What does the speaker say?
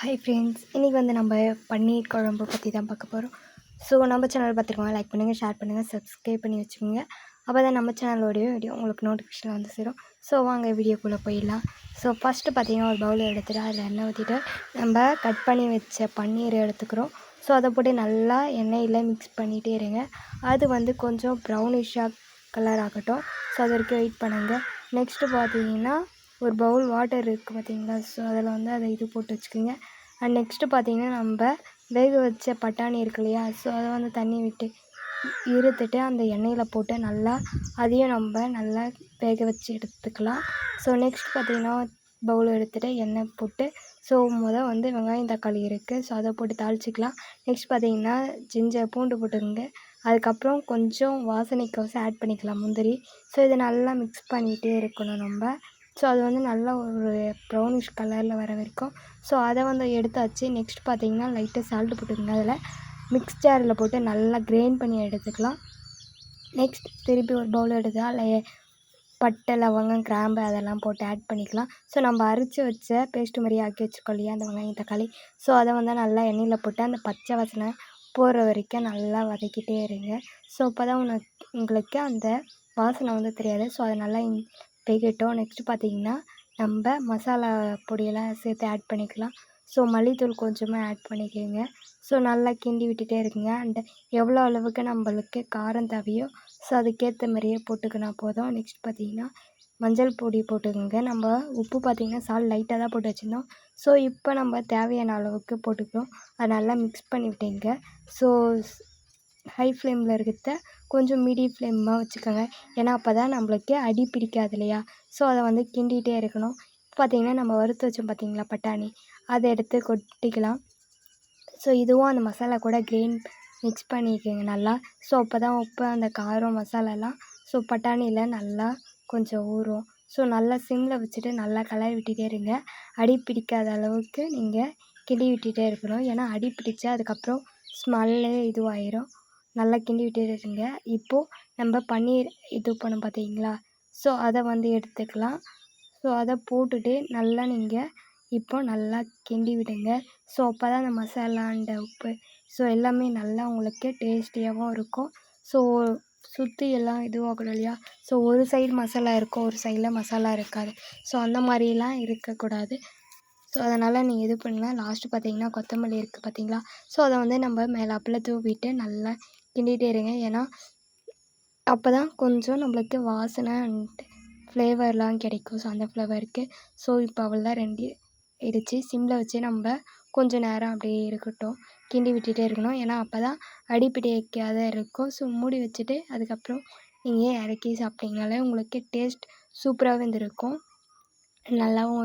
Hi friends, இன்றைக்கி நம்ம பன்னீர் குழம்பு பற்றி தான் பார்க்க போகிறோம். ஸோ நம்ம சேனல் பார்த்துருக்கோங்க, லைக் பண்ணுங்கள், ஷேர் பண்ணுங்கள், சப்ஸ்கிரைப் பண்ணி வச்சுக்கோங்க. அப்போ தான் நம்ம சேனலோடைய வீடியோ உங்களுக்கு நோட்டிஃபிகேஷன் வந்து சேரும். ஸோ வாங்க வீடியோக்குள்ளே போயிடலாம். ஸோ ஃபஸ்ட்டு பார்த்திங்கன்னா ஒரு பவுல் எடுத்துகிட்டு அதில் எண்ணெய் ஊற்றிட்டு நம்ம கட் பண்ணி வச்ச பன்னீர் எடுத்துக்கிறோம். ஸோ அதை போட்டு நல்லா எண்ணெயில் மிக்ஸ் பண்ணிகிட்டே இருங்க. அது கொஞ்சம் ப்ரௌனிஷாக கலர் ஆகட்டும். ஸோ அது வரைக்கும் வெயிட் பண்ணுங்கள். நெக்ஸ்ட்டு பார்த்திங்கன்னா ஒரு பவுல் வாட்டர் இருக்குது பார்த்திங்களா. ஸோ அதில் அதை இது போட்டு வச்சுக்கோங்க. அண்ட் நெக்ஸ்ட்டு பார்த்திங்கன்னா நம்ம வேக வச்ச பட்டாணி இருக்கு இல்லையா. ஸோ அதை தண்ணி விட்டு இருத்துட்டு அந்த எண்ணெயில் போட்டு நல்லா அதையும் நம்ம நல்லா வேக வச்சு எடுத்துக்கலாம். ஸோ நெக்ஸ்ட் பார்த்திங்கன்னா பவுல் எடுத்துகிட்டு எண்ணெய் போட்டு ஸோ வெங்காயம் தக்காளி இருக்குது. ஸோ அதை போட்டு தாளிச்சிக்கலாம். நெக்ஸ்ட் பார்த்திங்கன்னா ஜிஞ்சர் பூண்டு போட்டுக்கோங்க. அதுக்கப்புறம் கொஞ்சம் வாசனைக்கோசம் ஆட் பண்ணிக்கலாம் முந்திரி. ஸோ இதை நல்லா மிக்ஸ் பண்ணிகிட்டே இருக்கணும் நம்ம. ஸோ அது நல்லா ஒரு ப்ரௌனிஷ் கலரில் வர வரைக்கும். ஸோ அதை எடுத்தாச்சு. நெக்ஸ்ட் பார்த்திங்கன்னா லைட்டாக சால்ட்டு போட்டுக்கோங்க. அதில் மிக்ஸ் ஜாரில் போட்டு நல்லா கிரைண்ட் பண்ணி எடுத்துக்கலாம். நெக்ஸ்ட் திருப்பி ஒரு பவுல் எடுத்து அதில் பட்டை, லவங்கம், கிராம்பு அதெல்லாம் போட்டு ஆட் பண்ணிக்கலாம். ஸோ நம்ம அரைச்சி வச்ச பேஸ்ட்டு மாதிரி ஆக்கி வச்சுக்கோ இல்லையா அந்த வெங்காயம் தக்காளி. ஸோ அதை நல்லா எண்ணெயில் போட்டு அந்த பச்சை வாசனை போகிற வரைக்கும் நல்லா வதக்கிட்டே இருங்க. ஸோ அப்போ தான் உங்களுக்கு அந்த வாசனை தெரியாது. ஸோ அதை நல்லா வேகட்டும். நெக்ஸ்ட்டு பார்த்திங்கன்னா நம்ம மசாலா பொடியெல்லாம் சேர்த்து ஆட் பண்ணிக்கலாம். ஸோ மல்லித்தூள் கொஞ்சமாக ஆட் பண்ணிக்கோங்க. ஸோ நல்லா கிண்டி விட்டுட்டே இருக்குங்க. அண்ட் எவ்வளோ அளவுக்கு நம்மளுக்கு காரம் தேவையோ ஸோ அதுக்கேற்ற மாதிரியே போட்டுக்கினா போதும். நெக்ஸ்ட் பார்த்திங்கன்னா மஞ்சள் பொடி போட்டுக்கோங்க. நம்ம உப்பு பார்த்திங்கன்னா சால்ட் லைட்டாக தான் போட்டு வச்சுருந்தோம். ஸோ இப்போ நம்ம தேவையான அளவுக்கு போட்டுக்கிறோம். அதை நல்லா மிக்ஸ் பண்ணி விட்டுங்க. ஸோ ஹை ஃப்ளேமில் இருக்கிறத கொஞ்சம் மீடியம் ஃப்ளேமாக வச்சுக்கோங்க. ஏன்னா அப்போ தான் நம்மளுக்கு அடி பிடிக்காது இல்லையா. ஸோ அதை கிண்டிகிட்டே இருக்கணும். பார்த்திங்கன்னா நம்ம வறுத்து வச்சோம் பார்த்திங்களா பட்டாணி, அதை எடுத்து கொட்டிக்கலாம். ஸோ இதுவும் அந்த மசாலா கூட மிக்ஸ் பண்ணிக்கோங்க நல்லா. ஸோ அப்போ தான் உப்பு அந்த காரம் மசாலாலாம் ஸோ பட்டாணியில் நல்லா கொஞ்சம் ஊறும். ஸோ நல்லா சிம்மில் வச்சுட்டு நல்லா கலரி விட்டுட்டே இருங்க. அடி பிடிக்காத அளவுக்கு நீங்கள் கிண்டி விட்டுட்டே இருக்கணும். ஏன்னா அடி பிடிச்சா அதுக்கப்புறம் ஸ்மெல்லு இதுவாயிரும். நல்லா கிண்டி விட்டுட்டே இருங்க. இப்போது நம்ம பன்னீர் இது பண்ணோம் பார்த்தீங்களா. ஸோ அதை எடுத்துக்கலாம். ஸோ அதை போட்டுட்டு நல்லா நீங்கள் இப்போ நல்லா கிண்டி விடுங்க. ஸோ அப்போ தான் அந்த மசாலா அண்ட் உப்பு ஸோ எல்லாமே நல்லா உங்களுக்கு டேஸ்டியாகவும் இருக்கும். ஸோ சுற்றி எல்லாம் இதுவாகணும் இல்லையா. ஸோ ஒரு சைடு மசாலா இருக்கும், ஒரு சைடில் மசாலா இருக்காது. ஸோ அந்த மாதிரிலாம் இருக்கக்கூடாது. ஸோ அதனால் நீங்கள் இது பண்ணலாம். லாஸ்ட்டு பார்த்திங்கன்னா கொத்தமல்லி இருக்குது பார்த்திங்களா. ஸோ அதை நம்ம மேலாப்பில் தூவிட்டு நல்லா கிண்டிகிட்டே இருங்க. ஏன்னா அப்போ தான் கொஞ்சம் நம்மளுக்கு வாசனை அண்ட் ஃப்ளேவர்லாம் கிடைக்கும். ஸோ அந்த ஃப்ளேவருக்கு ஸோ இப்போ அவ்வளோதான் ரெடி ஆயிடுச்சு. சிம்மில் வச்சு நம்ம கொஞ்சம் நேரம் அப்படியே இருக்கட்டும், கிண்டி விட்டுட்டே இருக்கணும். ஏன்னா அப்போ தான் அடிப்பிடி வைக்காத இருக்கும். ஸோ மூடி வச்சுட்டு அதுக்கப்புறம் நீங்கள் இறக்கி சாப்பிட்டிங்கனாலே உங்களுக்கு டேஸ்ட் சூப்பராகவே இருந்திருக்கும், நல்லாவும்